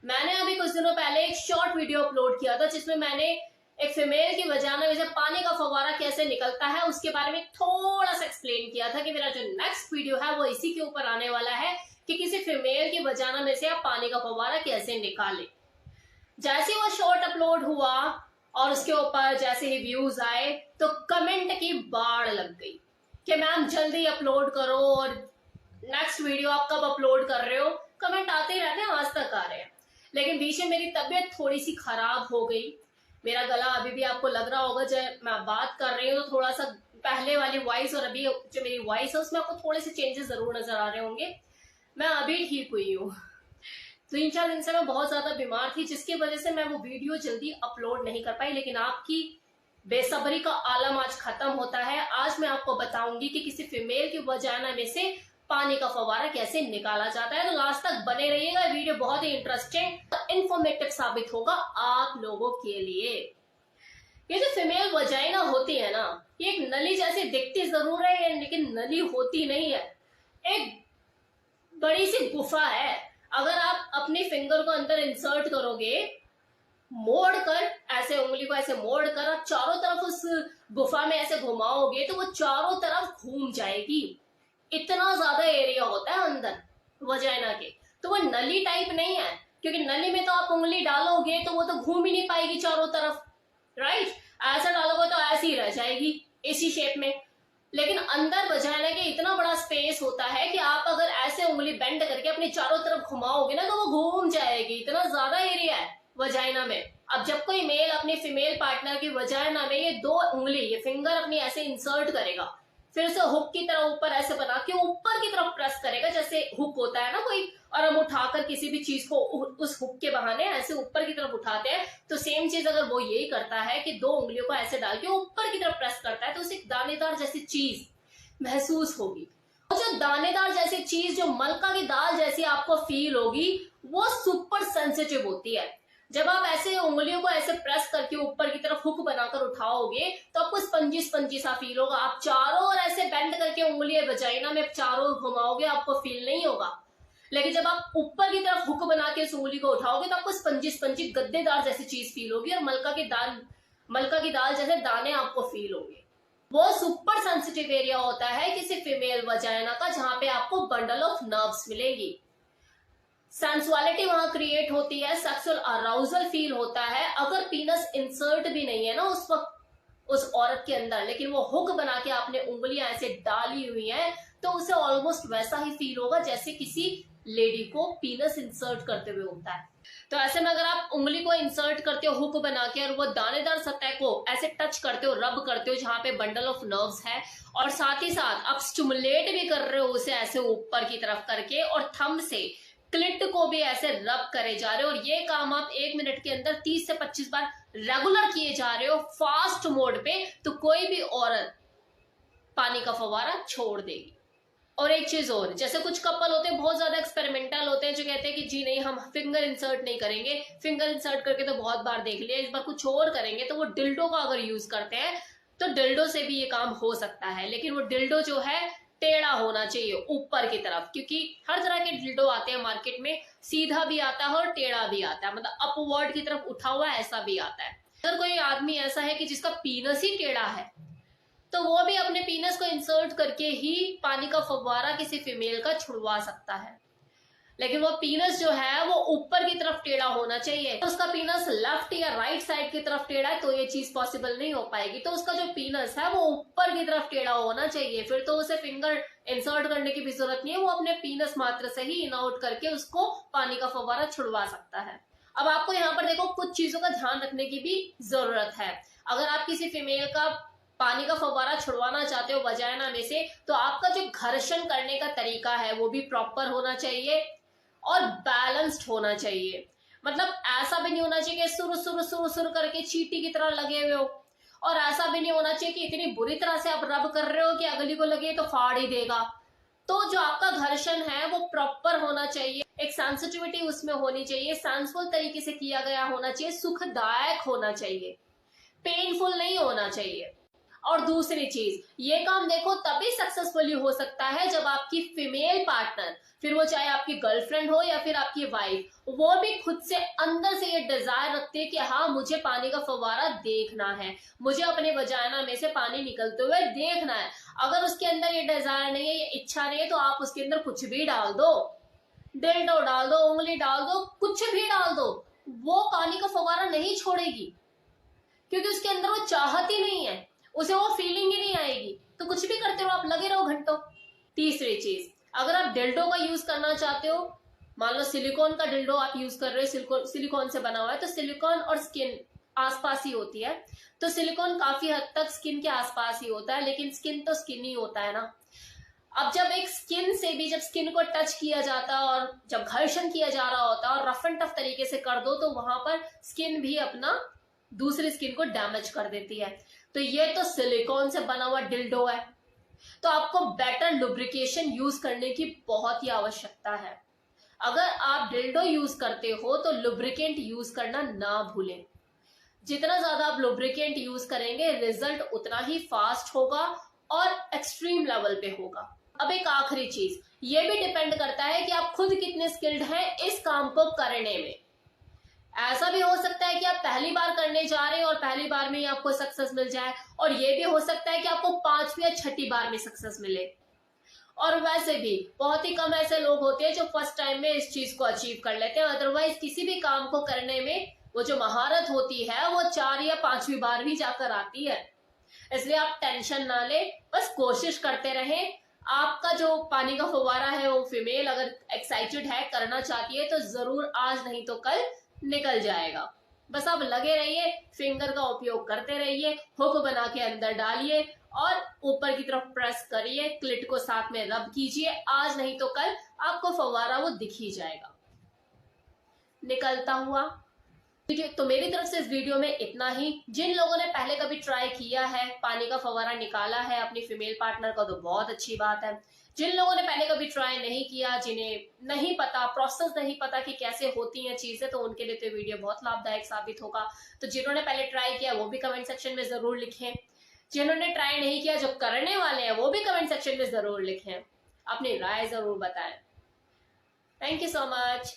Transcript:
मैंने अभी कुछ दिनों पहले एक शॉर्ट वीडियो अपलोड किया था जिसमें मैंने एक फीमेल की वजाना में से पानी का फव्वारा कैसे निकलता है उसके बारे में थोड़ा सा एक्सप्लेन किया था कि मेरा जो नेक्स्ट वीडियो है वो इसी के ऊपर आने वाला है कि किसी फीमेल की वजाना में से आप पानी का फव्वारा कैसे निकालें। जैसे वो शॉर्ट अपलोड हुआ और उसके ऊपर जैसे ही व्यूज आए तो कमेंट की बाढ़ लग गई कि मैम जल्दी अपलोड करो और नेक्स्ट वीडियो आप कब अपलोड कर रहे हो। कमेंट आते ही रहते हैं, आज तक आ रहे हैं। लेकिन बीच में मेरी तबीयत थोड़ी सी खराब हो गई। मेरा गला अभी भी आपको लग रहा होगा जब मैं बात कर रही हूँ तो थोड़ा सा पहले वाली वॉइस और अभी जो मेरी वॉइस है उसमें आपको थोड़े से चेंजेस जरूर नजर आ रहे होंगे। मैं अभी ठीक हुई हूँ। 3-4 दिन से मैं बहुत ज्यादा बीमार थी जिसकी वजह से मैं वो वीडियो जल्दी अपलोड नहीं कर पाई। लेकिन आपकी बेसब्री का आलम आज खत्म होता है। आज मैं आपको बताऊंगी कि किसी फीमेल की वजाना में से पानी का फव्वारा कैसे निकाला जाता है। तो लास्ट तक बने रहिएगा, वीडियो बहुत ही इंटरेस्टिंग इंफॉर्मेटिव साबित होगा आप लोगों के लिए। ये जो फीमेल वजाइना होती है ना, ये एक नली जैसी दिखती जरूर है लेकिन नली होती नहीं है। एक बड़ी सी गुफा है। अगर आप अपनी फिंगर को अंदर इंसर्ट करोगे, मोड़ कर ऐसे उंगली को ऐसे मोड़ कर आप चारों तरफ उस गुफा में ऐसे घुमाओगे तो वो चारों तरफ घूम जाएगी। इतना ज्यादा एरिया होता है अंदर वजाइना के। तो वो नली टाइप नहीं है, क्योंकि नली में तो आप उंगली डालोगे तो वो तो घूम ही नहीं पाएगी चारों तरफ, राइट। ऐसा डालोगे तो ऐसी ही रह जाएगी इसी शेप में। लेकिन अंदर वजाइना के इतना बड़ा स्पेस होता है कि आप अगर ऐसे उंगली बेंड करके अपनी चारों तरफ घुमाओगे ना तो वो घूम जाएगी। इतना ज्यादा एरिया है वजाइना में। अब जब कोई मेल अपनी फीमेल पार्टनर की वजाइना में ये 2 उंगली ये फिंगर अपनी ऐसे इंसर्ट करेगा, फिर उसे हुक की तरह ऊपर ऐसे बना के ऊपर की तरफ प्रेस करेगा, जैसे हुक होता है ना कोई, और हम उठाकर किसी भी चीज को उस हुक के बहाने ऐसे ऊपर की तरफ उठाते हैं। तो सेम चीज अगर वो यही करता है कि 2 उंगलियों को ऐसे डाल के ऊपर की तरफ प्रेस करता है तो उसे दानेदार जैसी चीज महसूस होगी। जो दानेदार जैसी चीज जो मलका की दाल जैसी आपको फील होगी वो सुपर सेंसिटिव होती है। जब आप ऐसे उंगलियों को ऐसे प्रेस करके ऊपर की तरफ हुक बनाकर उठाओगे तो आपको स्पंजी स्पंजी सा फील होगा। आप चारों ओर ऐसे बेंड करके उंगली वजाइना में चारों ओर घुमाओगे आपको फील नहीं होगा। लेकिन जब आप ऊपर की तरफ हुक बना के उस उंगली को उठाओगे तो आपको स्पंजी स्पंजी गद्देदार जैसी चीज फील होगी और मलका की दाल जैसे दाने आपको फील होंगे। वो सुपर सेंसिटिव एरिया होता है किसी फीमेल वजाइना का, जहां पे आपको बंडल ऑफ नर्व्स मिलेगी। सेंसुअलिटी वहां क्रिएट होती है, सेक्सुअल अराउजल फील होता है। अगर पीनस इंसर्ट भी नहीं है ना उस वक्त उस औरत के अंदर, लेकिन वो हुक बना के आपने उंगलियां ऐसे डाली हुई हैं तो उसे ऑलमोस्ट वैसा ही फील होगा जैसे किसी लेडी को पीनस इंसर्ट करते हुए होता है। तो ऐसे में अगर आप उंगली को इंसर्ट करते हो हुक बना के और वो दानेदार सतह को ऐसे टच करते हो, रब करते हो जहां पे बंडल ऑफ नर्व्स है, और साथ ही साथ आप स्टिमुलेट भी कर रहे हो उसे ऐसे ऊपर की तरफ करके और थंब से क्लिट को भी ऐसे रब करे जा रहे हो, और ये काम आप 1 मिनट के अंदर 30 से 25 बार रेगुलर किए जा रहे हो फास्ट मोड पे, तो कोई भी औरत पानी का फव्वारा छोड़ देगी। और एक चीज और, जैसे कुछ कपल होते हैं बहुत ज्यादा एक्सपेरिमेंटल होते हैं जो कहते हैं कि जी नहीं हम फिंगर इंसर्ट नहीं करेंगे, फिंगर इंसर्ट करके तो बहुत बार देख लिया, इस बार कुछ और करेंगे। तो वो डिल्डो का अगर यूज करते हैं तो डिल्डो से भी ये काम हो सकता है। लेकिन वो डिल्डो जो है टेढ़ा होना चाहिए ऊपर की तरफ, क्योंकि हर तरह के डिल्डो आते हैं मार्केट में, सीधा भी आता है और टेढ़ा भी आता है, मतलब अपवर्ड की तरफ उठा हुआ ऐसा भी आता है। अगर कोई आदमी ऐसा है कि जिसका पीनस ही टेढ़ा है तो वो भी अपने पीनस को इंसर्ट करके ही पानी का फव्वारा किसी फीमेल का छुड़वा सकता है। लेकिन वो पीनस जो है वो ऊपर की तरफ टेढ़ा होना चाहिए। तो उसका पीनस लेफ्ट या राइट साइड की तरफ टेढ़ा है तो ये चीज पॉसिबल नहीं हो पाएगी। तो उसका जो पीनस है वो ऊपर की तरफ टेढ़ा होना चाहिए, फिर तो उसे फिंगर इंसर्ट करने की भी जरूरत नहीं है, वो अपने पीनस मात्र से ही इन आउट करके उसको पानी का फव्वारा छुड़वा सकता है। अब आपको यहाँ पर देखो कुछ चीजों का ध्यान रखने की भी जरूरत है। अगर आप किसी फीमेल का पानी का फव्वारा छुड़वाना चाहते हो वजाइना में से, तो आपका जो घर्षण करने का तरीका है वो भी प्रॉपर होना चाहिए और बैलेंस्ड होना चाहिए। मतलब ऐसा भी नहीं होना चाहिए कि सुर सुर सुर सुर करके चींटी की तरह लगे हुए हो, और ऐसा भी नहीं होना चाहिए कि इतनी बुरी तरह से आप रब कर रहे हो कि अगली को लगे तो फाड़ ही देगा। तो जो आपका घर्षण है वो प्रॉपर होना चाहिए, एक सेंसिटिविटी उसमें होनी चाहिए, सेंसफुल तरीके से किया गया होना चाहिए, सुखदायक होना चाहिए, पेनफुल नहीं होना चाहिए। और दूसरी चीज, ये काम देखो तभी सक्सेसफुली हो सकता है जब आपकी फीमेल पार्टनर, फिर वो चाहे आपकी गर्लफ्रेंड हो या फिर आपकी वाइफ, वो भी खुद से अंदर से ये डिजायर रखती है कि हाँ मुझे पानी का फव्वारा देखना है, मुझे अपने वजाना में से पानी निकलते हुए देखना है। अगर उसके अंदर ये डिजायर नहीं है, ये इच्छा नहीं है, तो आप उसके अंदर कुछ भी डाल दो, डिल्डो डाल दो, उंगली डाल दो, कुछ भी डाल दो, वो पानी का फव्वारा नहीं छोड़ेगी, क्योंकि उसके अंदर वो चाहत ही नहीं है, उसे वो फीलिंग ही नहीं आएगी। तो कुछ भी करते रहो, आप लगे रहो घंटों। तीसरी चीज, अगर आप डिल्डो का यूज करना चाहते हो, मान लो सिलिकॉन का डिल्डो आप यूज कर रहे हो, सिलिकॉन से बना हुआ है, तो सिलिकॉन और स्किन आसपास ही होती है, तो सिलिकॉन काफी हद तक स्किन के आसपास ही होता है, लेकिन स्किन तो स्किन ही होता है ना। अब जब एक स्किन से भी, जब स्किन को टच किया जाता है और जब घर्षण किया जा रहा होता है और रफ एंड टफ तरीके से कर दो, तो वहां पर स्किन भी अपना दूसरी स्किन को डैमेज कर देती है। तो ये तो सिलिकॉन से बना हुआ डिल्डो है, तो आपको बेटर लुब्रिकेशन यूज करने की बहुत ही आवश्यकता है। अगर आप डिल्डो यूज करते हो तो लुब्रिकेंट यूज करना ना भूलें। जितना ज्यादा आप लुब्रिकेंट यूज करेंगे, रिजल्ट उतना ही फास्ट होगा और एक्सट्रीम लेवल पे होगा। अब एक आखिरी चीज, ये भी डिपेंड करता है कि आप खुद कितने स्किल्ड हैं इस काम को करने में। ऐसा भी हो सकता है कि आप पहली बार करने जा रहे हैं और पहली बार में ही आपको सक्सेस मिल जाए, और ये भी हो सकता है कि आपको 5वीं या 6ठी बार में सक्सेस मिले। और वैसे भी बहुत ही कम ऐसे लोग होते हैं जो फर्स्ट टाइम में इस चीज को अचीव कर लेते हैं। अदरवाइज किसी भी काम को करने में वो जो महारत होती है वो 4 या 5वीं बार भी जाकर आती है। इसलिए आप टेंशन ना ले, बस कोशिश करते रहें। आपका जो पानी का फव्वारा है वो फीमेल अगर एक्साइटेड है, करना चाहती है, तो जरूर आज नहीं तो कल निकल जाएगा। बस आप लगे रहिए, फिंगर का उपयोग करते रहिए, हुक बना के अंदर डालिए और वीपर की तरफ प्रेस करिए, क्लिट को साथ में रब कीजिए। आज नहीं तो कल आपको फव्वारा वो दिख ही जाएगा निकलता हुआ। तो मेरी तरफ से इस वीडियो में इतना ही। जिन लोगों ने पहले कभी ट्राई किया है, पानी का फव्वारा निकाला है अपनी फीमेल पार्टनर का, तो बहुत अच्छी बात है। जिन लोगों ने पहले कभी ट्राई नहीं किया, जिन्हें नहीं पता, प्रोसेस नहीं पता कि कैसे होती हैं चीजें, तो उनके लिए तो वीडियो बहुत लाभदायक साबित होगा। तो जिन्होंने पहले ट्राई किया वो भी कमेंट सेक्शन में जरूर लिखें। जिन्होंने ट्राई नहीं किया, जो करने वाले हैं, वो भी कमेंट सेक्शन में जरूर लिखें, अपनी राय जरूर बताएं। Thank you so much.